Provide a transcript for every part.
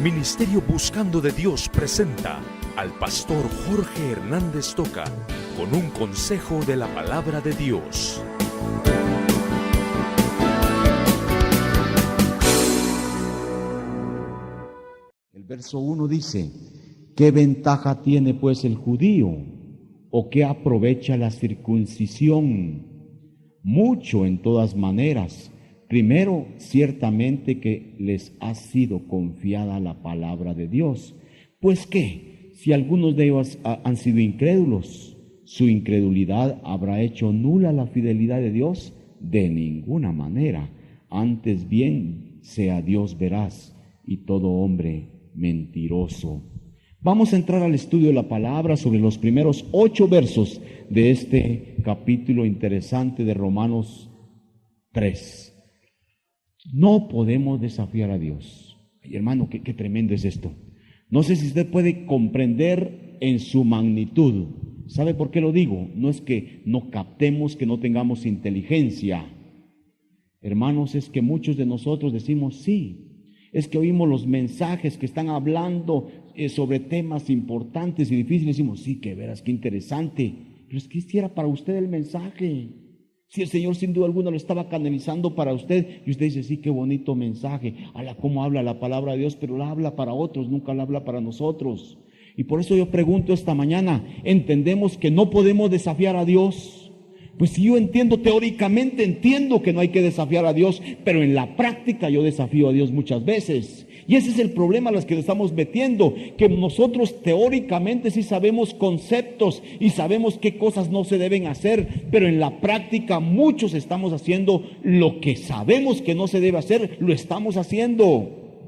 Ministerio Buscando de Dios presenta al pastor Jorge Hernández Toca con un consejo de la palabra de Dios. El verso 1 dice: ¿qué ventaja tiene pues el judío? ¿O qué aprovecha la circuncisión? Mucho en todas maneras. Primero, ciertamente que les ha sido confiada la palabra de Dios. Pues qué, si algunos de ellos han sido incrédulos, ¿su incredulidad habrá hecho nula la fidelidad de Dios? De ninguna manera. Antes bien, sea Dios veraz y todo hombre mentiroso. Vamos a entrar al estudio de la palabra sobre los primeros 8 versos de este capítulo interesante de Romanos 3. No podemos desafiar a Dios. Ay, hermano, qué tremendo es esto. No sé si usted puede comprender en su magnitud. ¿Sabe por qué lo digo? No es que no captemos, que no tengamos inteligencia. Hermanos, es que muchos de nosotros decimos sí. Es que oímos los mensajes que están hablando sobre temas importantes y difíciles. Decimos, sí, que verás, qué interesante. Pero es que era para usted el mensaje. Si el Señor sin duda alguna lo estaba canalizando para usted, y usted dice, sí, qué bonito mensaje, cómo habla la palabra de Dios, pero la habla para otros, nunca la habla para nosotros. Y por eso yo pregunto esta mañana, ¿entendemos que no podemos desafiar a Dios? Pues si yo teóricamente entiendo que no hay que desafiar a Dios, pero en la práctica yo desafío a Dios muchas veces. Y ese es el problema a los que le estamos metiendo, que nosotros teóricamente sí sabemos conceptos y sabemos qué cosas no se deben hacer, pero en la práctica muchos estamos haciendo lo que sabemos que no se debe hacer, lo estamos haciendo.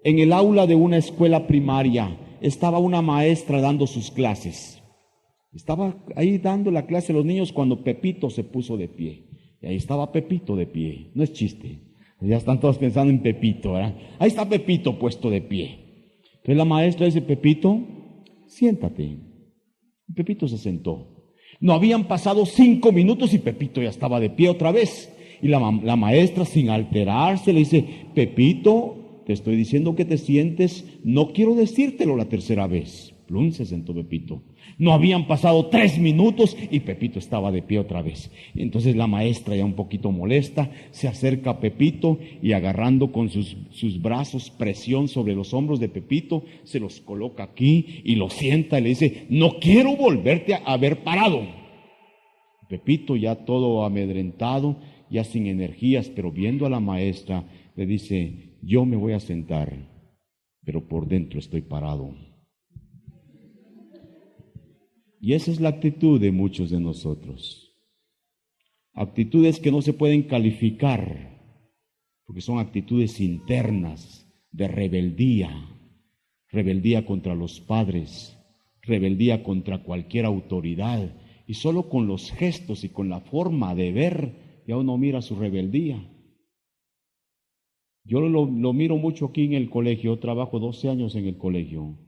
En el aula de una escuela primaria estaba una maestra dando sus clases. Estaba ahí dando la clase a los niños cuando Pepito se puso de pie. Y ahí estaba Pepito de pie, no es chiste. Ya están todos pensando en Pepito, ¿verdad? Ahí está Pepito puesto de pie. Entonces la maestra dice, Pepito, siéntate. Y Pepito se sentó. No habían pasado 5 minutos y Pepito ya estaba de pie otra vez. Y la maestra, sin alterarse, le dice, Pepito, te estoy diciendo que te sientes, no quiero decírtelo la tercera vez. Plum, se sentó Pepito. No habían pasado 3 minutos y Pepito estaba de pie otra vez. Entonces la maestra, ya un poquito molesta, se acerca a Pepito y agarrando con sus brazos presión sobre los hombros de Pepito, se los coloca aquí y lo sienta y le dice, no quiero volverte a ver parado. Pepito, ya todo amedrentado, ya sin energías, pero viendo a la maestra, le dice, yo me voy a sentar, pero por dentro estoy parado. Y esa es la actitud de muchos de nosotros. Actitudes que no se pueden calificar, porque son actitudes internas de rebeldía. Rebeldía contra los padres, rebeldía contra cualquier autoridad. Y solo con los gestos y con la forma de ver, ya uno mira su rebeldía. Yo lo miro mucho aquí en el colegio, yo trabajo 12 años en el colegio.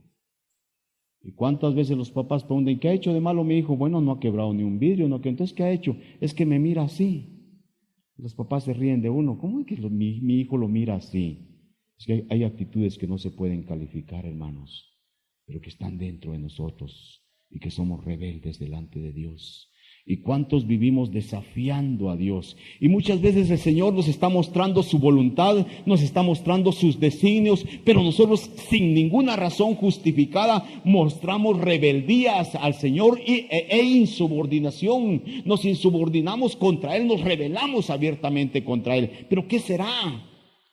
¿Y cuántas veces los papás preguntan, ¿qué ha hecho de malo mi hijo? Bueno, no ha quebrado ni un vidrio, no, entonces ¿qué ha hecho? Es que me mira así. Los papás se ríen de uno. ¿Cómo es que mi hijo lo mira así? Es que hay actitudes que no se pueden calificar, hermanos, pero que están dentro de nosotros y que somos rebeldes delante de Dios. ¿Y cuántos vivimos desafiando a Dios? Y muchas veces el Señor nos está mostrando su voluntad, nos está mostrando sus designios, pero nosotros sin ninguna razón justificada mostramos rebeldías al Señor e insubordinación. Nos insubordinamos contra Él, nos rebelamos abiertamente contra Él. ¿Pero qué será?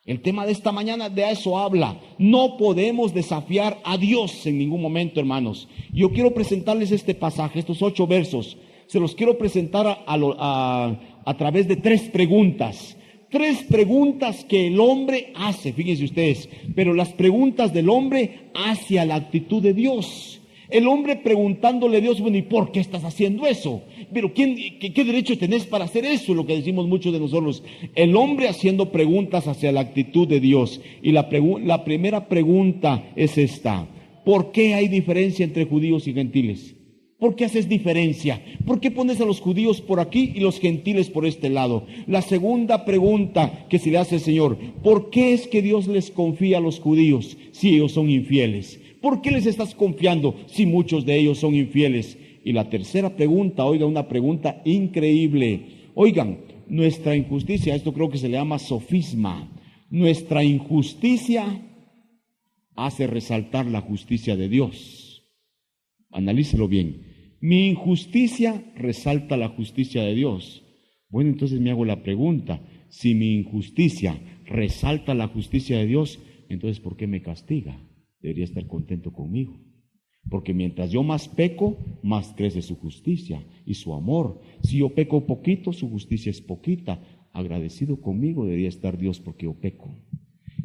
El tema de esta mañana de eso habla. No podemos desafiar a Dios en ningún momento, hermanos. Yo quiero presentarles este pasaje, estos 8 versos. Se los quiero presentar a través de 3 preguntas. 3 preguntas que el hombre hace, fíjense ustedes, pero las preguntas del hombre hacia la actitud de Dios. El hombre preguntándole a Dios, bueno, ¿y por qué estás haciendo eso? Pero ¿qué derecho tenés para hacer eso? Lo que decimos muchos de nosotros. El hombre haciendo preguntas hacia la actitud de Dios. Y la primera pregunta es esta: ¿por qué hay diferencia entre judíos y gentiles? ¿Por qué haces diferencia? ¿Por qué pones a los judíos por aquí y los gentiles por este lado? La segunda pregunta que se le hace al Señor: ¿por qué es que Dios les confía a los judíos si ellos son infieles? ¿Por qué les estás confiando si muchos de ellos son infieles? Y la tercera pregunta, oiga, una pregunta increíble. Oigan, nuestra injusticia, esto creo que se le llama sofisma. Nuestra injusticia hace resaltar la justicia de Dios. Analícelo bien. Mi injusticia resalta la justicia de Dios. Bueno, entonces me hago la pregunta: si mi injusticia resalta la justicia de Dios, entonces ¿por qué me castiga? Debería estar contento conmigo. Porque mientras yo más peco, más crece su justicia y su amor. Si yo peco poquito, su justicia es poquita. Agradecido conmigo debería estar Dios porque yo peco.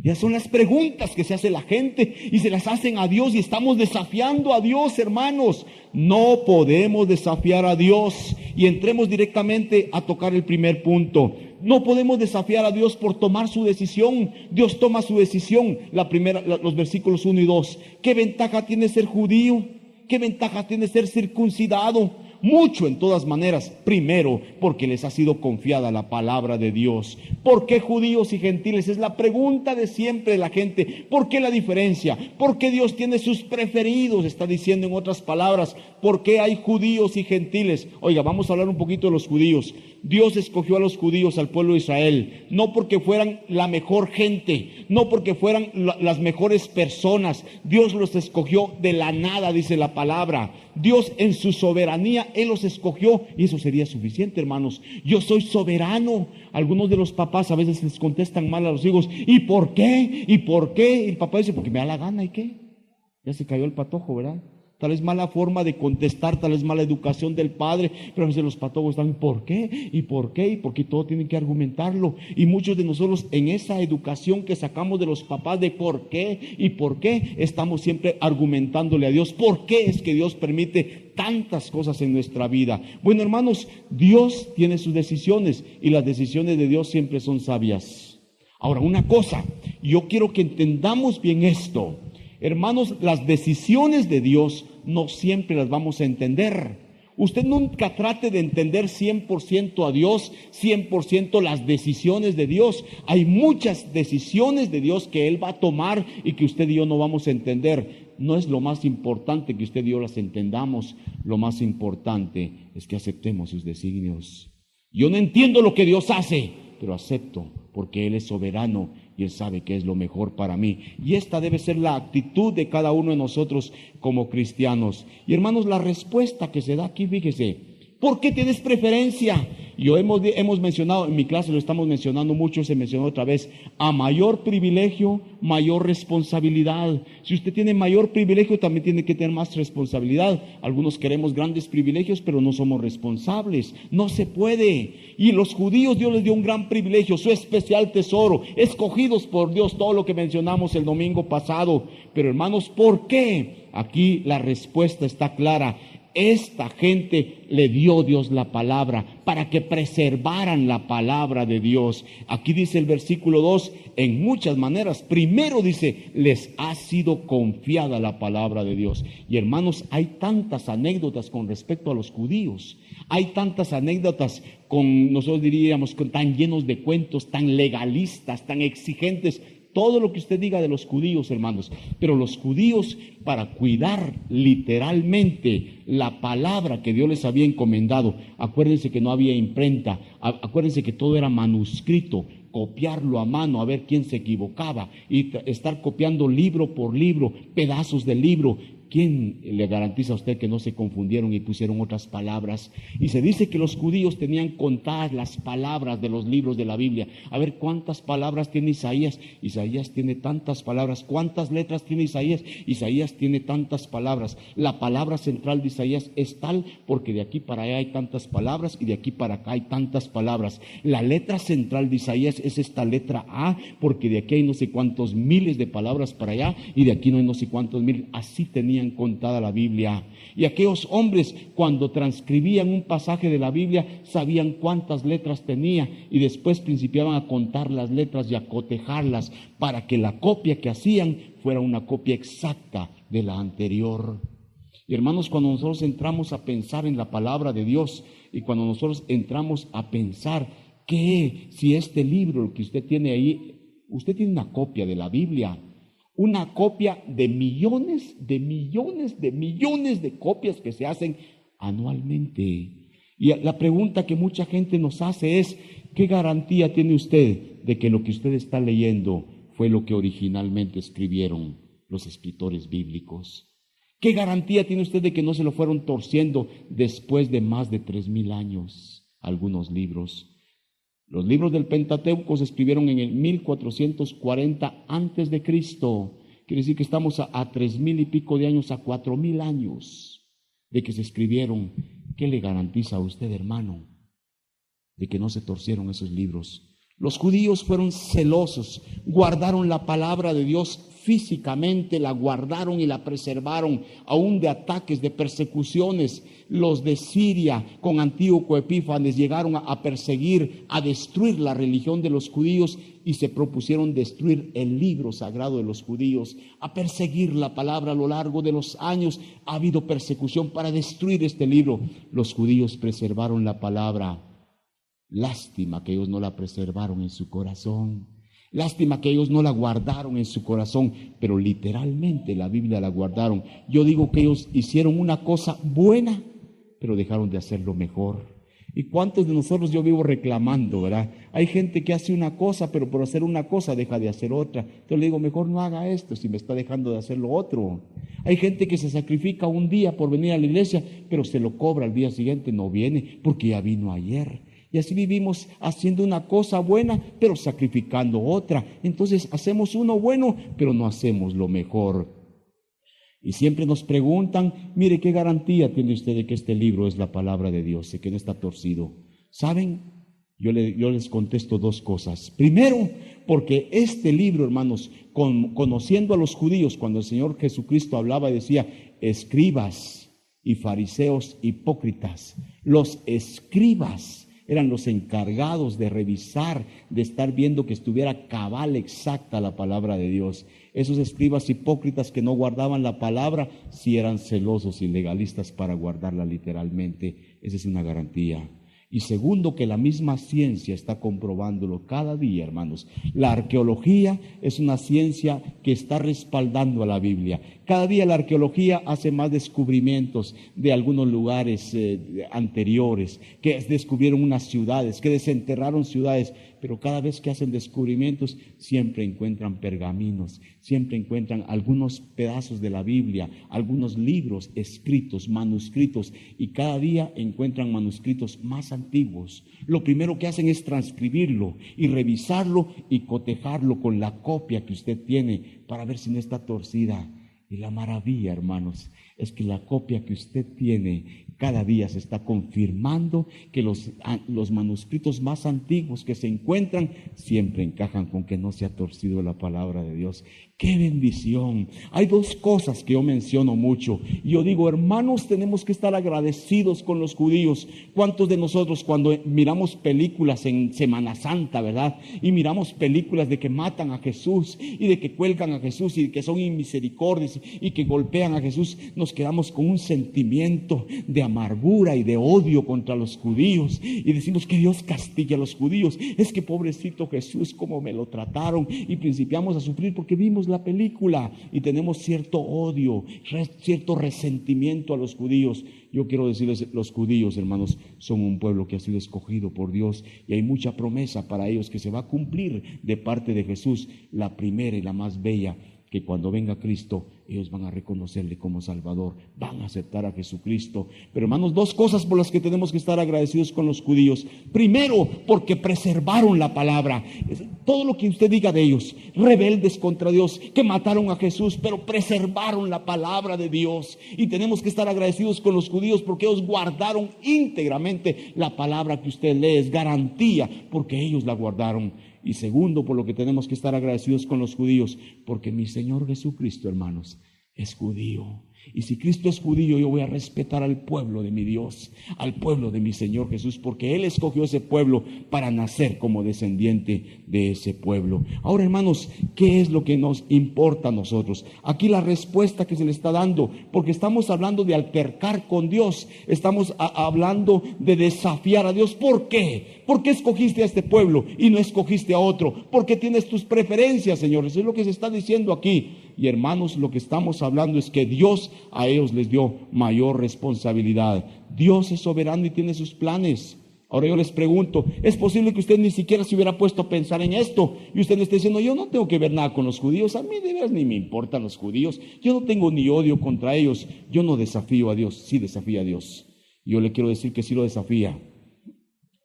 Ya son las preguntas que se hace la gente y se las hacen a Dios, y estamos desafiando a Dios, hermanos. No podemos desafiar a Dios. Y entremos directamente a tocar el primer punto. No podemos desafiar a Dios por tomar su decisión. Dios toma su decisión. Los versículos 1 y 2. ¿Qué ventaja tiene ser judío? ¿Qué ventaja tiene ser circuncidado? Mucho en todas maneras. Primero, porque les ha sido confiada la palabra de Dios. ¿Por qué judíos y gentiles? Es la pregunta de siempre de la gente. ¿Por qué la diferencia? ¿Por qué Dios tiene sus preferidos? Está diciendo en otras palabras, ¿por qué hay judíos y gentiles? Oiga, vamos a hablar un poquito de los judíos. Dios escogió a los judíos, al pueblo de Israel, no porque fueran la mejor gente, no porque fueran las mejores personas. Dios los escogió de la nada, dice la palabra. Dios en su soberanía, Él los escogió, y eso sería suficiente, hermanos. Yo soy soberano. Algunos de los papás a veces les contestan mal a los hijos: ¿y por qué? ¿Y por qué? Y el papá dice: porque me da la gana. ¿Y qué? Ya se cayó el patojo, ¿verdad? Tal vez mala forma de contestar, tal vez mala educación del padre, pero a veces los patojos están: ¿por qué? ¿Y por qué? Y porque todo tienen que argumentarlo. Y muchos de nosotros, en esa educación que sacamos de los papás de por qué y por qué, estamos siempre argumentándole a Dios. ¿Por qué es que Dios permite tantas cosas en nuestra vida? Bueno, hermanos, Dios tiene sus decisiones, y las decisiones de Dios siempre son sabias. Ahora, una cosa, yo quiero que entendamos bien esto. Hermanos, las decisiones de Dios no siempre las vamos a entender. Usted nunca trate de entender 100% a Dios, 100% las decisiones de Dios. Hay muchas decisiones de Dios que Él va a tomar y que usted y yo no vamos a entender. No es lo más importante que usted y yo las entendamos. Lo más importante es que aceptemos sus designios. Yo no entiendo lo que Dios hace, pero acepto porque Él es soberano y Él sabe qué es lo mejor para mí. Y esta debe ser la actitud de cada uno de nosotros como cristianos. Y hermanos, la respuesta que se da aquí, fíjese: ¿por qué tienes preferencia? Yo hemos mencionado, en mi clase lo estamos mencionando mucho, se mencionó otra vez: a mayor privilegio, mayor responsabilidad. Si usted tiene mayor privilegio, también tiene que tener más responsabilidad. Algunos queremos grandes privilegios, pero no somos responsables. No se puede. Y los judíos, Dios les dio un gran privilegio, su especial tesoro, escogidos por Dios, todo lo que mencionamos el domingo pasado. Pero hermanos, ¿por qué? Aquí la respuesta está clara. Esta gente le dio Dios la palabra para que preservaran la palabra de Dios. Aquí dice el versículo 2, en muchas maneras. Primero dice, les ha sido confiada la palabra de Dios. Y hermanos, hay tantas anécdotas con respecto a los judíos. Hay tantas anécdotas nosotros diríamos, tan llenos de cuentos, tan legalistas, tan exigentes. Todo lo que usted diga de los judíos, hermanos, pero los judíos, para cuidar literalmente la palabra que Dios les había encomendado, acuérdense que no había imprenta, acuérdense que todo era manuscrito, copiarlo a mano, a ver quién se equivocaba, y estar copiando libro por libro, pedazos de libro. ¿Quién le garantiza a usted que no se confundieron y pusieron otras palabras? Y se dice que los judíos tenían contadas las palabras de los libros de la Biblia. A ver cuántas palabras tiene Isaías. Isaías tiene tantas palabras. ¿Cuántas letras tiene Isaías? Isaías tiene tantas palabras. La palabra central de Isaías es tal porque de aquí para allá hay tantas palabras y de aquí para acá hay tantas palabras. La letra central de Isaías es esta letra A, porque de aquí hay no sé cuántos miles de palabras para allá y de aquí no hay no sé cuántos miles. Así tenían contada la Biblia. Y aquellos hombres, cuando transcribían un pasaje de la Biblia, sabían cuántas letras tenía y después principiaban a contar las letras y a cotejarlas para que la copia que hacían fuera una copia exacta de la anterior. Y hermanos, cuando nosotros entramos a pensar en la palabra de Dios y cuando nosotros entramos a pensar que si este libro, el que usted tiene ahí, usted tiene una copia de la Biblia, una copia de millones de copias que se hacen anualmente. Y la pregunta que mucha gente nos hace es, ¿qué garantía tiene usted de que lo que usted está leyendo fue lo que originalmente escribieron los escritores bíblicos? ¿Qué garantía tiene usted de que no se lo fueron torciendo después de más de 3,000 años algunos libros? Los libros del Pentateuco se escribieron en el 1440 antes de Cristo. Quiere decir que estamos a 3,000 y pico de años, a 4,000 años de que se escribieron. ¿Qué le garantiza a usted, hermano, de que no se torcieron esos libros? Los judíos fueron celosos, guardaron la palabra de Dios físicamente, la guardaron y la preservaron, aún de ataques, de persecuciones. Los de Siria con Antíoco Epífanes llegaron a perseguir, a destruir la religión de los judíos y se propusieron destruir el libro sagrado de los judíos, a perseguir la palabra a lo largo de los años. Ha habido persecución para destruir este libro. Los judíos preservaron la palabra. Lástima que ellos no la preservaron en su corazón. Lástima que ellos no la guardaron en su corazón, pero literalmente la Biblia la guardaron. Yo digo que ellos hicieron una cosa buena, pero dejaron de hacerlo mejor. ¿Y cuántos de nosotros yo vivo reclamando, verdad? Hay gente que hace una cosa, pero por hacer una cosa deja de hacer otra. Entonces le digo, mejor no haga esto si me está dejando de hacer lo otro. Hay gente que se sacrifica un día por venir a la iglesia, pero se lo cobra al día siguiente, no viene porque ya vino ayer. Y así vivimos haciendo una cosa buena, pero sacrificando otra. Entonces hacemos uno bueno, pero no hacemos lo mejor. Y siempre nos preguntan, mire, ¿qué garantía tiene usted de que este libro es la palabra de Dios, de que no está torcido? ¿Saben? Yo les contesto dos cosas. Primero, porque este libro, hermanos, conociendo a los judíos, cuando el Señor Jesucristo hablaba y decía, escribas y fariseos hipócritas, los escribas eran los encargados de revisar, de estar viendo que estuviera cabal, exacta la palabra de Dios. Esos escribas hipócritas que no guardaban la palabra, sí eran celosos y legalistas para guardarla literalmente. Esa es una garantía. Y segundo, que la misma ciencia está comprobándolo cada día, hermanos. La arqueología es una ciencia que está respaldando a la Biblia. Cada día la arqueología hace más descubrimientos de algunos lugares anteriores, que descubrieron unas ciudades, que desenterraron ciudades, pero cada vez que hacen descubrimientos siempre encuentran pergaminos, siempre encuentran algunos pedazos de la Biblia, algunos libros escritos, manuscritos, y cada día encuentran manuscritos más antiguos. Lo primero que hacen es transcribirlo y revisarlo y cotejarlo con la copia que usted tiene para ver si no está torcida. Y la maravilla, hermanos, es que la copia que usted tiene cada día se está confirmando que los manuscritos más antiguos que se encuentran siempre encajan con que no se ha torcido la palabra de Dios. ¡Qué bendición! Hay dos cosas que yo menciono mucho. Yo digo, hermanos, tenemos que estar agradecidos con los judíos. ¿Cuántos de nosotros cuando miramos películas en Semana Santa, verdad? Y miramos películas de que matan a Jesús y de que cuelgan a Jesús y de que son inmisericordios y que golpean a Jesús, nos quedamos con un sentimiento de amargura y de odio contra los judíos y decimos que Dios castigue a los judíos. Es que pobrecito Jesús, cómo me lo trataron, y principiamos a sufrir porque vimos la película y tenemos cierto odio, cierto resentimiento a los judíos. Yo quiero decirles, los judíos, hermanos, son un pueblo que ha sido escogido por Dios y hay mucha promesa para ellos que se va a cumplir de parte de Jesús, la primera y la más bella, que cuando venga Cristo ellos van a reconocerle como Salvador, van a aceptar a Jesucristo. Pero hermanos, dos cosas por las que tenemos que estar agradecidos con los judíos. Primero, porque preservaron la palabra. Todo lo que usted diga de ellos, rebeldes contra Dios, que mataron a Jesús, pero preservaron la palabra de Dios. Y tenemos que estar agradecidos con los judíos porque ellos guardaron íntegramente la palabra que usted lee. Es garantía porque ellos la guardaron. Y segundo, por lo que tenemos que estar agradecidos con los judíos, porque mi Señor Jesucristo, hermanos, es judío. Y si Cristo es judío, yo voy a respetar al pueblo de mi Dios, al pueblo de mi Señor Jesús, porque Él escogió ese pueblo para nacer como descendiente de ese pueblo. Ahora, hermanos, ¿qué es lo que nos importa a nosotros? Aquí la respuesta que se le está dando, porque estamos hablando de altercar con Dios, estamos hablando de desafiar a Dios. ¿Por qué? ¿Por qué escogiste a este pueblo y no escogiste a otro? Porque tienes tus preferencias, Señor. Eso es lo que se está diciendo aquí. Y hermanos, lo que estamos hablando es que Dios a ellos les dio mayor responsabilidad. Dios es soberano y tiene sus planes. Ahora yo les pregunto, ¿es posible que usted ni siquiera se hubiera puesto a pensar en esto? Y usted le esté diciendo, yo no tengo que ver nada con los judíos, a mí de veras ni me importan los judíos, yo no tengo ni odio contra ellos, yo no desafío a Dios. Sí desafía a Dios. Y yo le quiero decir que sí lo desafía.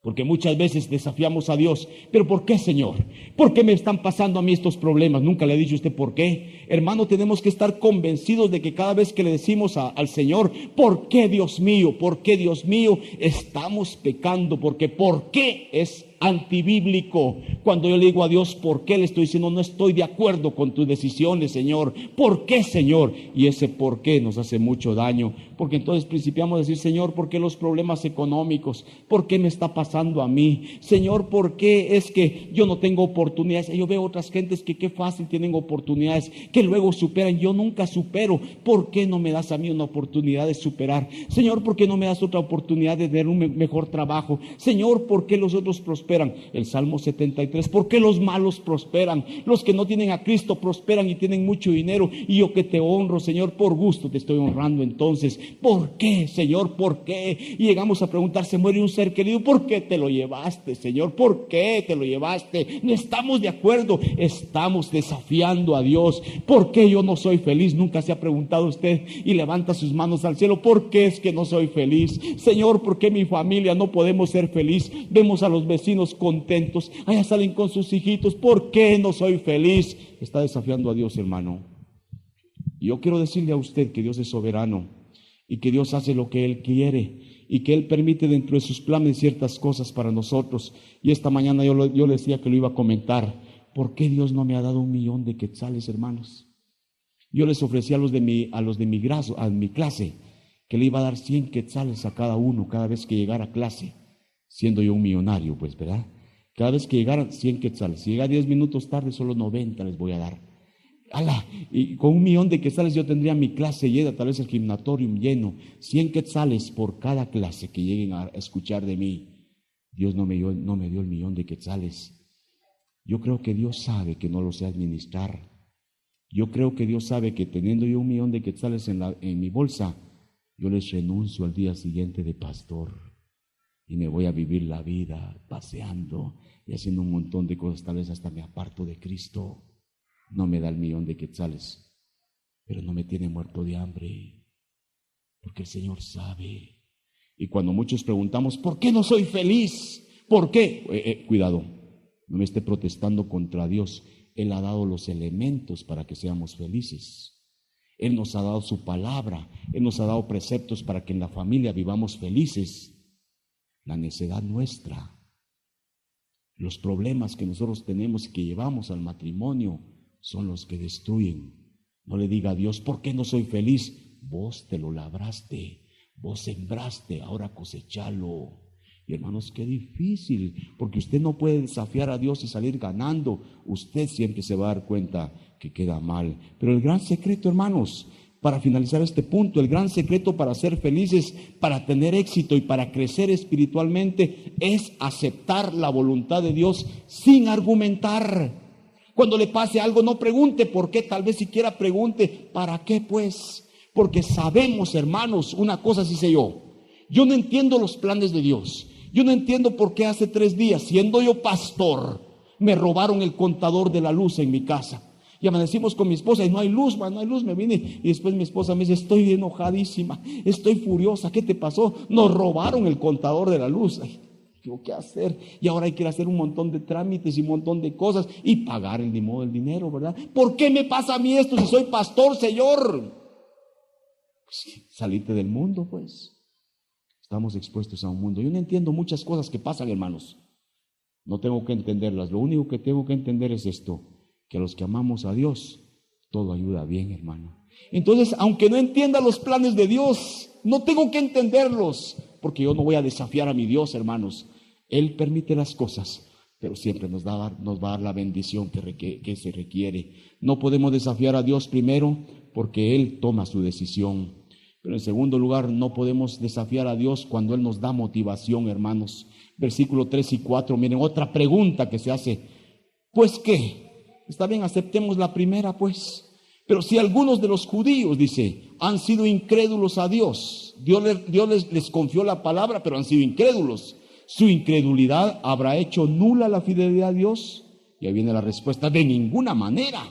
Porque muchas veces desafiamos a Dios. ¿Pero por qué, Señor? ¿Por qué me están pasando a mí estos problemas? Nunca le ha dicho usted por qué. Hermano, tenemos que estar convencidos de que cada vez que le decimos al Señor, ¿por qué, Dios mío? ¿Por qué, Dios mío? Estamos pecando. Porque ¿por qué? Es antibíblico. Cuando yo le digo a Dios, ¿por qué? Le estoy diciendo, no estoy de acuerdo con tus decisiones, Señor. ¿Por qué, Señor? Y ese por qué nos hace mucho daño. Porque entonces principiamos a decir, Señor, ¿por qué los problemas económicos? ¿Por qué me está pasando a mí? Señor, ¿por qué es que yo no tengo oportunidades? Yo veo otras gentes que qué fácil tienen oportunidades, que luego superan. Yo nunca supero. ¿Por qué no me das a mí una oportunidad de superar? Señor, ¿por qué no me das otra oportunidad de tener un mejor trabajo? Señor, ¿por qué los otros prosperan? El Salmo 73, ¿por qué los malos prosperan? Los que no tienen a Cristo prosperan y tienen mucho dinero. Y yo que te honro, Señor, por gusto te estoy honrando. Entonces, ¿por qué, Señor? ¿Por qué? Y llegamos a preguntar, se muere un ser querido, ¿por qué te lo llevaste, Señor? ¿Por qué te lo llevaste? No estamos de acuerdo, estamos desafiando a Dios. ¿Por qué yo no soy feliz? Nunca se ha preguntado usted y levanta sus manos al cielo, ¿por qué es que no soy feliz? Señor, ¿por qué mi familia no podemos ser feliz? Vemos a los vecinos contentos, allá salen con sus hijitos, ¿por qué no soy feliz? Está desafiando a Dios, hermano. Y yo quiero decirle a usted que Dios es soberano y que Dios hace lo que Él quiere y que Él permite dentro de sus planes ciertas cosas para nosotros. Y esta mañana yo le decía que lo iba a comentar. ¿Por qué Dios no me ha dado 1,000,000 de quetzales, hermanos? Yo les ofrecí a los de mi clase, que le iba a dar 100 quetzales a cada uno cada vez que llegara a clase. Siendo yo un millonario, pues, ¿verdad? Cada vez que llegaran 100 quetzales. Si llega 10 minutos tarde, solo 90 les voy a dar. ¡Hala! Y con 1,000,000 de quetzales yo tendría mi clase llena, tal vez el gimnatorium lleno. 100 quetzales por cada clase que lleguen a escuchar de mí. Dios no me dio el 1,000,000 de quetzales. Yo creo que Dios sabe que no lo sé administrar. Yo creo que Dios sabe que teniendo yo 1,000,000 de quetzales en mi bolsa, yo les renuncio al día siguiente de pastor. Y me voy a vivir la vida paseando y haciendo un montón de cosas, tal vez hasta me aparto de Cristo. No me da el 1,000,000 de quetzales, pero no me tiene muerto de hambre, porque el Señor sabe. Y cuando muchos preguntamos, ¿por qué no soy feliz? ¿Por qué? Cuidado, no me esté protestando contra Dios. Él ha dado los elementos para que seamos felices. Él nos ha dado su palabra, Él nos ha dado preceptos para que en la familia vivamos felices. La necedad nuestra, los problemas que nosotros tenemos y que llevamos al matrimonio son los que destruyen. No le diga a Dios, ¿por qué no soy feliz? Vos te lo labraste, vos sembraste, ahora cosechalo. Y hermanos, qué difícil, porque usted no puede desafiar a Dios y salir ganando. Usted siempre se va a dar cuenta que queda mal. Pero el gran secreto, hermanos, para finalizar este punto, el gran secreto para ser felices, para tener éxito y para crecer espiritualmente es aceptar la voluntad de Dios sin argumentar. Cuando le pase algo, no pregunte por qué, tal vez siquiera pregunte, ¿para qué pues? Porque sabemos, hermanos, una cosa sí sé yo no entiendo los planes de Dios. Yo no entiendo por qué hace 3 días, siendo yo pastor, me robaron el contador de la luz en mi casa. Y amanecimos con mi esposa y no hay luz, me vine. Y después mi esposa me dice, estoy enojadísima, estoy furiosa, ¿qué te pasó? Nos robaron el contador de la luz. Ay, ¿qué hacer? Y ahora hay que hacer un montón de trámites y un montón de cosas y pagar el dinero, ¿verdad? ¿Por qué me pasa a mí esto si soy pastor, Señor? Pues salite del mundo, pues. Estamos expuestos a un mundo. Yo no entiendo muchas cosas que pasan, hermanos. No tengo que entenderlas. Lo único que tengo que entender es esto, que a los que amamos a Dios, todo ayuda bien, hermano. Entonces, aunque no entienda los planes de Dios, no tengo que entenderlos, porque yo no voy a desafiar a mi Dios, hermanos. Él permite las cosas, pero siempre nos va a dar la bendición que se requiere. No podemos desafiar a Dios primero, porque Él toma su decisión. Pero en segundo lugar, no podemos desafiar a Dios cuando Él nos da motivación, hermanos. Versículo 3 y 4, miren, otra pregunta que se hace. ¿Pues qué? Está bien, aceptemos la primera, pues. Pero si algunos de los judíos, dice, han sido incrédulos a Dios, Dios les confió la palabra, pero han sido incrédulos. ¿Su incredulidad habrá hecho nula la fidelidad a Dios? Y ahí viene la respuesta, de ninguna manera.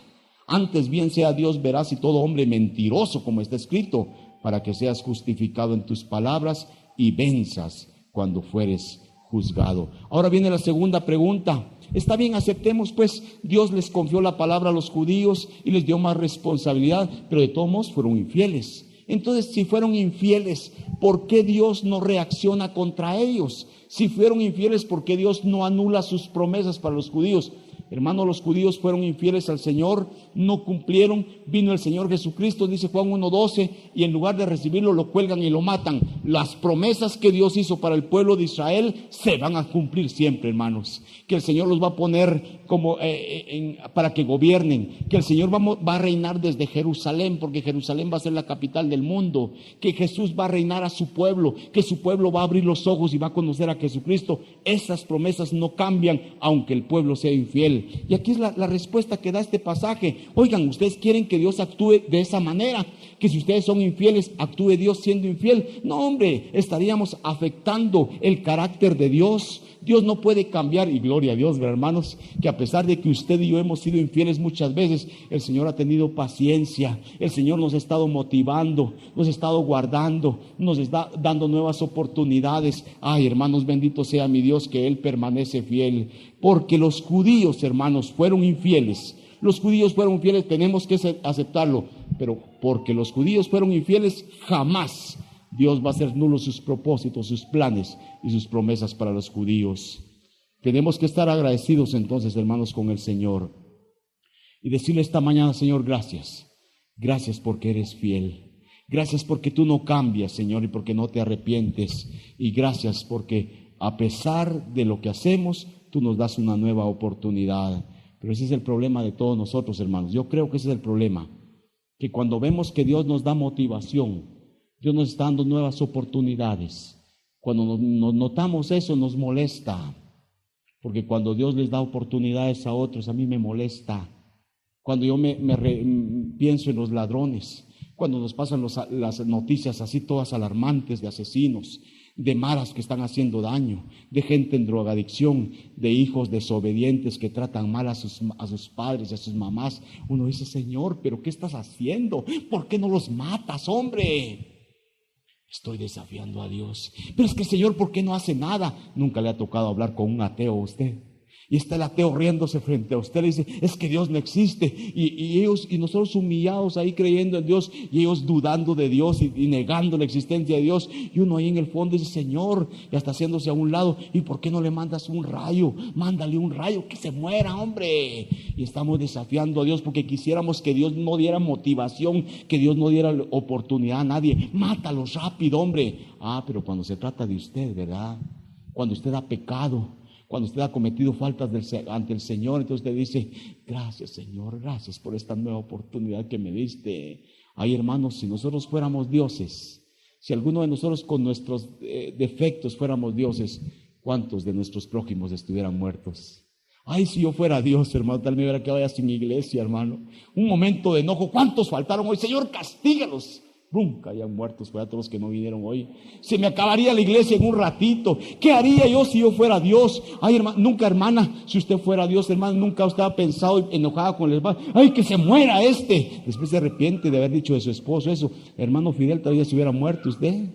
Antes bien sea Dios veraz y todo hombre mentiroso, como está escrito, para que seas justificado en tus palabras y venzas cuando fueres juzgado. Ahora viene la segunda pregunta. Está bien, aceptemos pues, Dios les confió la palabra a los judíos y les dio más responsabilidad, pero de todos modos fueron infieles. Entonces, si fueron infieles, ¿por qué Dios no reacciona contra ellos? Si fueron infieles, ¿por qué Dios no anula sus promesas para los judíos? Hermanos, los judíos fueron infieles al Señor, no cumplieron, vino el Señor Jesucristo, dice Juan 1:12, y en lugar de recibirlo lo cuelgan y lo matan. Las promesas que Dios hizo para el pueblo de Israel se van a cumplir siempre, hermanos. Que el Señor los va a poner como para que gobiernen, que el Señor va a reinar desde Jerusalén, porque Jerusalén va a ser la capital del mundo, que Jesús va a reinar a su pueblo, que su pueblo va a abrir los ojos y va a conocer a Jesucristo. Esas promesas no cambian, aunque el pueblo sea infiel. Y aquí es la respuesta que da este pasaje. Oigan, ustedes quieren que Dios actúe de esa manera, que si ustedes son infieles, actúe Dios siendo infiel. No, hombre, estaríamos afectando el carácter de Dios. Dios no puede cambiar, y gloria a Dios, hermanos, que a pesar de que usted y yo hemos sido infieles muchas veces, el Señor ha tenido paciencia, el Señor nos ha estado motivando, nos ha estado guardando, nos está dando nuevas oportunidades. Ay, hermanos, bendito sea mi Dios, que Él permanece fiel, porque los judíos, hermanos, fueron infieles. Los judíos fueron infieles, tenemos que aceptarlo, pero porque los judíos fueron infieles, jamás Dios va a hacer nulos sus propósitos, sus planes y sus promesas para los judíos. Tenemos que estar agradecidos entonces, hermanos, con el Señor y decirle esta mañana: Señor, gracias. Gracias porque eres fiel. Gracias porque tú no cambias, Señor, y porque no te arrepientes. Y gracias porque a pesar de lo que hacemos, tú nos das una nueva oportunidad. Pero ese es el problema de todos nosotros, hermanos. Yo creo que ese es el problema, que cuando vemos que Dios nos da motivación, Dios nos está dando nuevas oportunidades, cuando nos notamos eso nos molesta, porque cuando Dios les da oportunidades a otros, a mí me molesta. Cuando yo pienso en los ladrones, cuando nos pasan las noticias así todas alarmantes de asesinos, de maras que están haciendo daño, de gente en drogadicción, de hijos desobedientes que tratan mal a sus padres y a sus mamás, uno dice: Señor, ¿pero qué estás haciendo? ¿Por qué no los matas, hombre? Estoy desafiando a Dios. Pero es que, Señor, ¿por qué no hace nada? Nunca le ha tocado hablar con un ateo a usted. Y está el ateo riéndose frente a usted, le dice: es que Dios no existe. Y nosotros humillados ahí creyendo en Dios, y ellos dudando de Dios y negando la existencia de Dios. Y uno ahí en el fondo dice: Señor, y hasta haciéndose a un lado: ¿y por qué no le mandas un rayo? Mándale un rayo que se muera, hombre. Y estamos desafiando a Dios porque quisiéramos que Dios no diera motivación, que Dios no diera oportunidad a nadie. Mátalos rápido, hombre. Pero cuando se trata de usted, ¿verdad? Cuando usted ha pecado, cuando usted ha cometido faltas ante el Señor, entonces usted dice: gracias, Señor, gracias por esta nueva oportunidad que me diste. Ay, hermanos, si nosotros fuéramos dioses, si alguno de nosotros con nuestros defectos fuéramos dioses, ¿cuántos de nuestros prójimos estuvieran muertos? Ay, si yo fuera Dios, hermano, tal vez hubiera quedado ya sin iglesia, hermano. Un momento de enojo, ¿cuántos faltaron hoy? Señor, castígalos. Nunca hayan muertos, fue a todos los que no vinieron hoy. Se me acabaría la iglesia en un ratito. ¿Qué haría yo si yo fuera Dios? Ay, hermano, nunca, hermana, si usted fuera Dios, hermano, nunca usted ha pensado enojada con el hermano: ay, que se muera este. Después se arrepiente de haber dicho de su esposo eso. Hermano Fidel, todavía se hubiera muerto usted.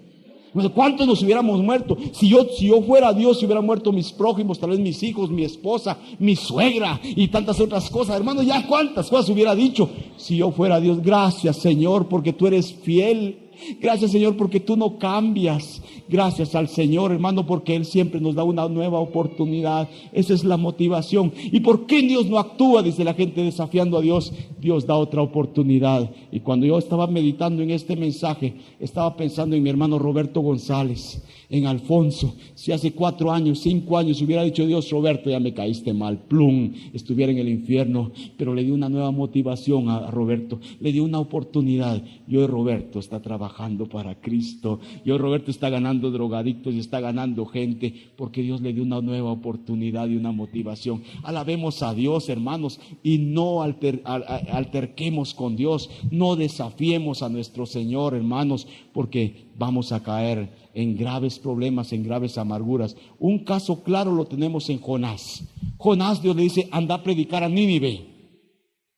¿Cuántos nos hubiéramos muerto? Si yo fuera Dios, si hubieran muerto mis prójimos, tal vez mis hijos, mi esposa, mi suegra y tantas otras cosas. Hermano, ya cuántas cosas hubiera dicho si yo fuera Dios. Gracias, Señor, porque tú eres fiel. Gracias, Señor, porque tú no cambias. Gracias al Señor, hermano, porque Él siempre nos da una nueva oportunidad. Esa es la motivación. ¿Y por qué Dios no actúa? Dice la gente desafiando a Dios. Dios da otra oportunidad. Y cuando yo estaba meditando en este mensaje, estaba pensando en mi hermano Roberto González, en Alfonso. Si hace 4 años, 5 años hubiera dicho Dios, Roberto, ya me caíste mal, plum, estuviera en el infierno. Pero le dio una nueva motivación a Roberto, le dio una oportunidad. Y hoy Roberto está trabajando para Cristo. Y hoy Roberto está ganando drogadictos y está ganando gente, porque Dios le dio una nueva oportunidad y una motivación. Alabemos a Dios, hermanos, y no alterquemos con Dios, no desafiemos a nuestro Señor, hermanos, porque vamos a caer en graves problemas, en graves amarguras. Un caso claro lo tenemos en Jonás. Jonás, Dios le dice, anda a predicar a Nínive.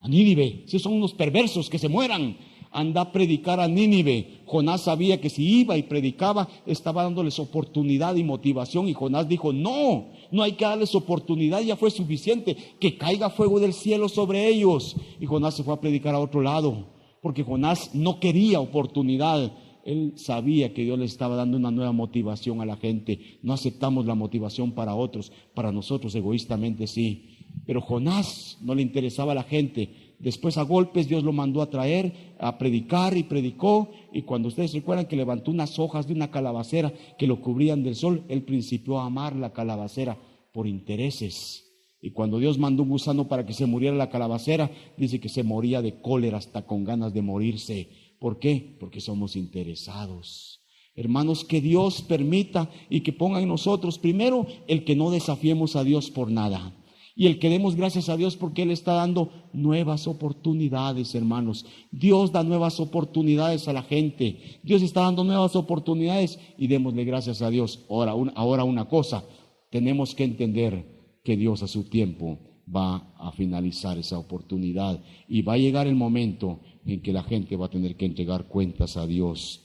A Nínive, si son unos perversos, que se mueran. Anda a predicar a Nínive. Jonás sabía que si iba y predicaba, estaba dándoles oportunidad y motivación. Y Jonás dijo, no hay que darles oportunidad, ya fue suficiente. Que caiga fuego del cielo sobre ellos. Y Jonás se fue a predicar a otro lado, porque Jonás no quería oportunidad. Él sabía que Dios le estaba dando una nueva motivación a la gente. No aceptamos la motivación para otros, para nosotros egoístamente sí. Pero Jonás no le interesaba a la gente. Después a golpes Dios lo mandó a traer, a predicar, y predicó. Y cuando ustedes recuerdan que levantó unas hojas de una calabacera que lo cubrían del sol, él principió a amar la calabacera por intereses. Y cuando Dios mandó un gusano para que se muriera la calabacera, dice que se moría de cólera, hasta con ganas de morirse. ¿Por qué? Porque somos interesados. Hermanos, que Dios permita y que ponga en nosotros primero el que no desafiemos a Dios por nada. Y el que demos gracias a Dios porque Él está dando nuevas oportunidades, hermanos. Dios da nuevas oportunidades a la gente. Dios está dando nuevas oportunidades y démosle gracias a Dios. Ahora una cosa, tenemos que entender que Dios a su tiempo va a finalizar esa oportunidad y va a llegar el momento en que la gente va a tener que entregar cuentas a Dios.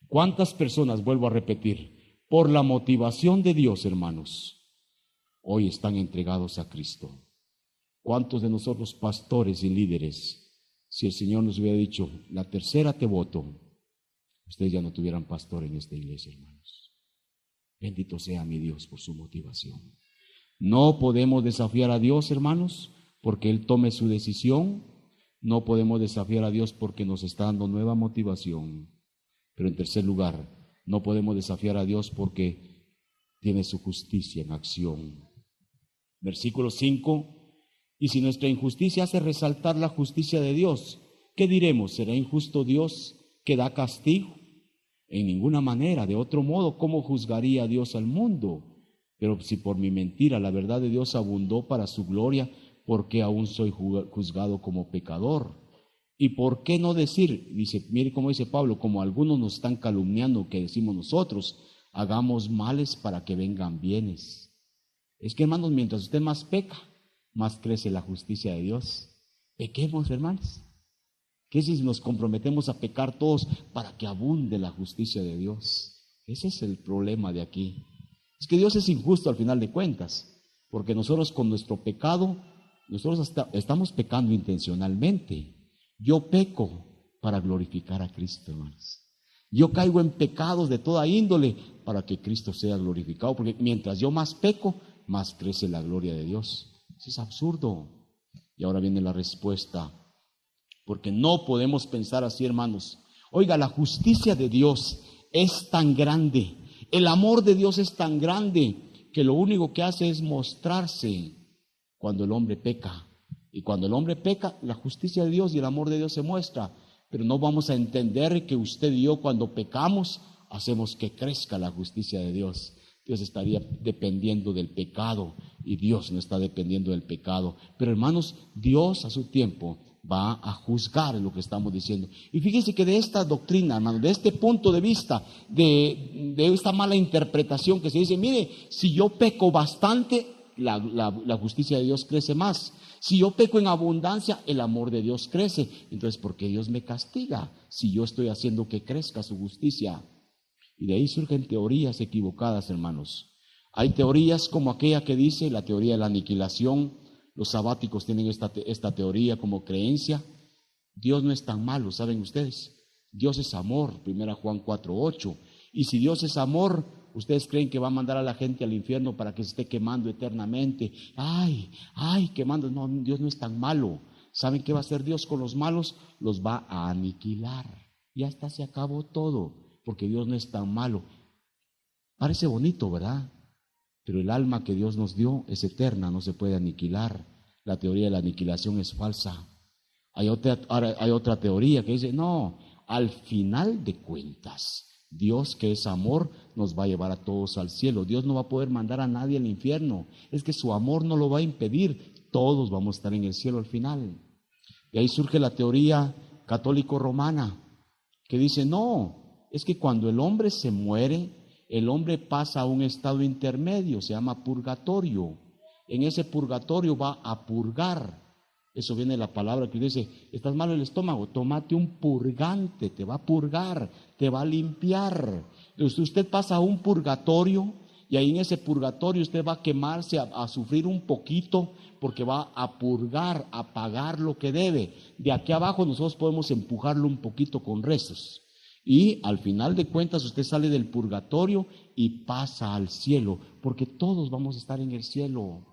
¿Cuántas personas, vuelvo a repetir, por la motivación de Dios, hermanos, hoy están entregados a Cristo? ¿Cuántos de nosotros, pastores y líderes, si el Señor nos hubiera dicho, la tercera te voto, ustedes ya no tuvieran pastor en esta iglesia, hermanos? Bendito sea mi Dios por su motivación. No podemos desafiar a Dios, hermanos, porque Él tome su decisión. No podemos desafiar a Dios porque nos está dando nueva motivación. Pero en tercer lugar, no podemos desafiar a Dios porque tiene su justicia en acción. Versículo 5. Y si nuestra injusticia hace resaltar la justicia de Dios, ¿qué diremos? ¿Será injusto Dios que da castigo? En ninguna manera. De otro modo, ¿cómo juzgaría Dios al mundo? Pero si por mi mentira la verdad de Dios abundó para su gloria, ¿por qué aún soy juzgado como pecador? ¿Y por qué no decir? Dice, mire cómo dice Pablo, como algunos nos están calumniando, que decimos nosotros, hagamos males para que vengan bienes. Es que, hermanos, mientras usted más peca, más crece la justicia de Dios. Pequemos, hermanos. ¿Qué si nos comprometemos a pecar todos para que abunde la justicia de Dios? Ese es el problema de aquí. Es que Dios es injusto al final de cuentas, porque nosotros con nuestro pecado, nosotros estamos pecando intencionalmente. Yo peco para glorificar a Cristo, hermanos. Yo caigo en pecados de toda índole para que Cristo sea glorificado, porque mientras yo más peco, más crece la gloria de Dios. Eso es absurdo. Y ahora viene la respuesta, porque no podemos pensar así, hermanos. Oiga, la justicia de Dios es tan grande, el amor de Dios es tan grande, que lo único que hace es mostrarse cuando el hombre peca. Y cuando el hombre peca, la justicia de Dios y el amor de Dios se muestra. Pero no vamos a entender que usted y yo, cuando pecamos, hacemos que crezca la justicia de Dios. Dios estaría dependiendo del pecado y Dios no está dependiendo del pecado. Pero, hermanos, Dios a su tiempo va a juzgar lo que estamos diciendo. Y fíjense que de esta doctrina, hermano, de este punto de vista, de esta mala interpretación que se dice, mire, si yo peco bastante, la justicia de Dios crece más. Si yo peco en abundancia, el amor de Dios crece. Entonces, ¿por qué Dios me castiga si yo estoy haciendo que crezca su justicia? Y de ahí surgen teorías equivocadas, hermanos. Hay teorías como aquella que dice, la teoría de la aniquilación. Los sabáticos tienen esta teoría como creencia. Dios no es tan malo, ¿saben ustedes? Dios es amor, 1 Juan 4:8. Y si Dios es amor, ¿ustedes creen que va a mandar a la gente al infierno para que se esté quemando eternamente? ¡Ay, quemando! No, Dios no es tan malo. ¿Saben qué va a hacer Dios con los malos? Los va a aniquilar. Ya está, se acabó todo, porque Dios no es tan malo. Parece bonito, ¿verdad? Pero el alma que Dios nos dio es eterna, no se puede aniquilar. La teoría de la aniquilación es falsa. Hay otra teoría que dice, no, al final de cuentas, Dios, que es amor, nos va a llevar a todos al cielo. Dios no va a poder mandar a nadie al infierno. Es que su amor no lo va a impedir. Todos vamos a estar en el cielo al final. Y ahí surge la teoría católico-romana, que dice, no, es que cuando el hombre se muere, el hombre pasa a un estado intermedio, se llama purgatorio. En ese purgatorio va a purgar. Eso viene de la palabra que dice, estás mal en el estómago, tómate un purgante, te va a purgar, te va a limpiar. Entonces usted pasa a un purgatorio y ahí en ese purgatorio usted va a quemarse, a sufrir un poquito, porque va a purgar, a pagar lo que debe. De aquí abajo nosotros podemos empujarlo un poquito con rezos. Y al final de cuentas usted sale del purgatorio y pasa al cielo, porque todos vamos a estar en el cielo.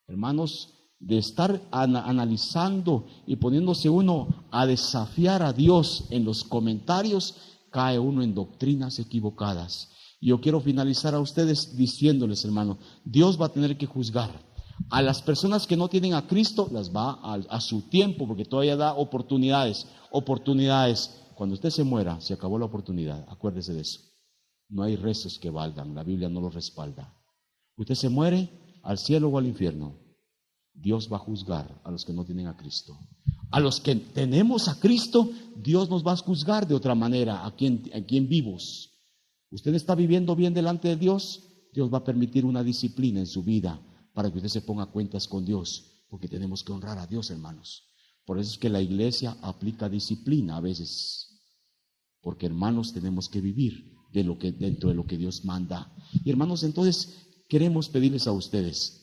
Hermanos, de estar analizando y poniéndose uno a desafiar a Dios en los comentarios, cae uno en doctrinas equivocadas. Y yo quiero finalizar a ustedes diciéndoles, hermano, Dios va a tener que juzgar. A las personas que no tienen a Cristo, las va a su tiempo, porque todavía da oportunidades. Cuando usted se muera, se acabó la oportunidad, acuérdese de eso. No hay rezos que valgan, la Biblia no lo respalda. Usted se muere, al cielo o al infierno. Dios va a juzgar a los que no tienen a Cristo. A los que tenemos a Cristo, Dios nos va a juzgar de otra manera, aquí en vivos. Usted está viviendo bien delante de Dios, Dios va a permitir una disciplina en su vida para que usted se ponga cuentas con Dios, porque tenemos que honrar a Dios, hermanos. Por eso es que la iglesia aplica disciplina a veces, porque hermanos tenemos que vivir dentro de lo que Dios manda. Y hermanos, entonces queremos pedirles a ustedes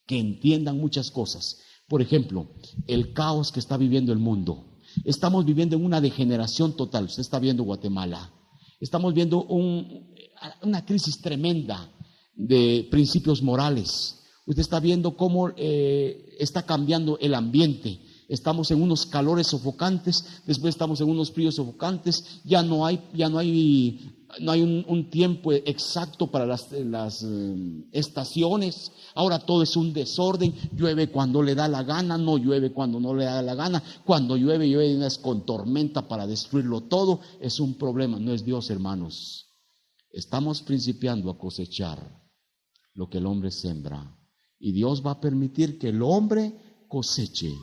que entiendan muchas cosas. Por ejemplo, el caos que está viviendo el mundo. Estamos viviendo en una degeneración total. Usted está viendo Guatemala. Estamos viendo una crisis tremenda de principios morales. Usted está viendo cómo está cambiando el ambiente. Estamos en unos calores sofocantes, después estamos en unos fríos sofocantes. Ya no hay un tiempo exacto para las estaciones. Ahora todo es un desorden. Llueve cuando le da la gana, no llueve cuando no le da la gana. Cuando llueve es con tormenta para destruirlo todo. Es un problema, no es Dios, hermanos. Estamos principiando a cosechar lo que el hombre siembra. Y Dios va a permitir que el hombre coseche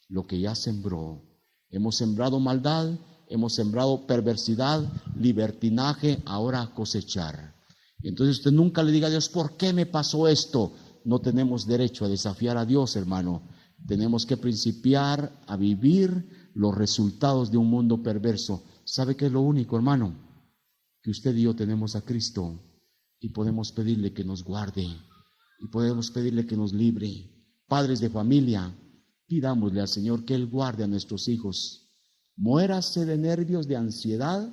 lo que ya sembró. Hemos sembrado maldad, hemos sembrado perversidad, libertinaje, ahora cosechar. Entonces usted nunca le diga a Dios, ¿por qué me pasó esto? No tenemos derecho a desafiar a Dios, hermano. Tenemos que principiar a vivir los resultados de un mundo perverso. ¿Sabe qué es lo único, hermano? Que usted y yo tenemos a Cristo y podemos pedirle que nos guarde y podemos pedirle que nos libre. Padres de familia, pidámosle al Señor que Él guarde a nuestros hijos. Muérase de nervios, de ansiedad,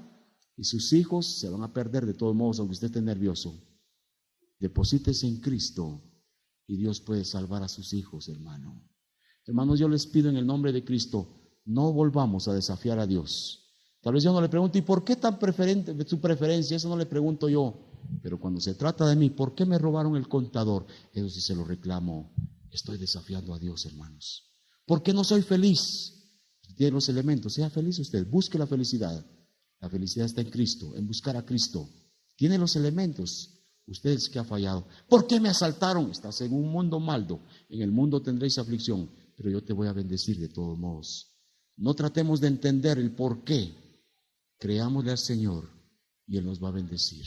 y sus hijos se van a perder de todos modos, aunque usted esté nervioso. Deposítese en Cristo y Dios puede salvar a sus hijos, hermano. Hermanos, yo les pido en el nombre de Cristo, no volvamos a desafiar a Dios. Tal vez yo no le pregunto, ¿y por qué tan su preferencia? Eso no le pregunto yo. Pero cuando se trata de mí, ¿por qué me robaron el contador? Eso sí se lo reclamo. Estoy desafiando a Dios, hermanos. ¿Por qué no soy feliz? Tiene los elementos, sea feliz usted, busque la felicidad. La felicidad está en Cristo, en buscar a Cristo. Tiene los elementos. Usted es que ha fallado. ¿Por qué me asaltaron? Estás en un mundo maldo. En el mundo tendréis aflicción, pero yo te voy a bendecir de todos modos. No tratemos de entender el por qué. Creámosle al Señor y Él nos va a bendecir.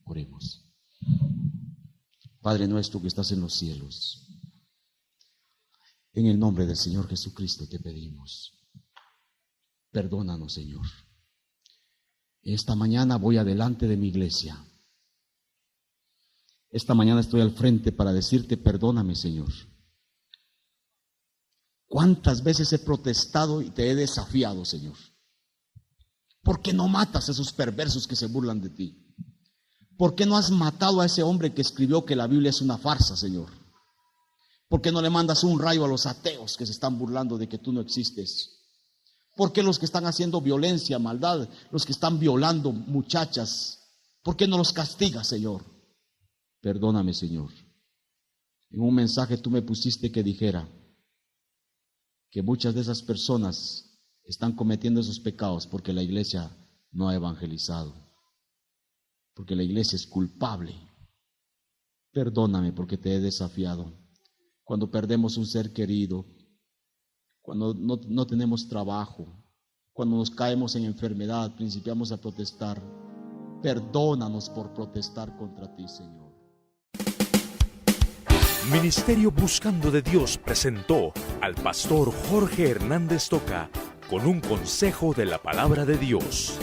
Oremos. Padre nuestro que estás en los cielos, en el nombre del Señor Jesucristo te pedimos, perdónanos, Señor. Esta mañana voy adelante de mi iglesia. Esta mañana estoy al frente para decirte, perdóname, Señor. ¿Cuántas veces he protestado y te he desafiado, Señor? ¿Por qué no matas a esos perversos que se burlan de ti? ¿Por qué no has matado a ese hombre que escribió que la Biblia es una farsa, Señor? ¿Por qué no le mandas un rayo a los ateos que se están burlando de que tú no existes? ¿Por qué los que están haciendo violencia, maldad, los que están violando muchachas, por qué no los castigas, Señor? Perdóname, Señor. En un mensaje tú me pusiste que dijera que muchas de esas personas están cometiendo esos pecados porque la iglesia no ha evangelizado, porque la iglesia es culpable. Perdóname porque te he desafiado. Cuando perdemos un ser querido, cuando no tenemos trabajo, cuando nos caemos en enfermedad, principiamos a protestar. Perdónanos por protestar contra ti, Señor. Ministerio Buscando de Dios presentó al pastor Jorge Hernández Toca con un consejo de la palabra de Dios.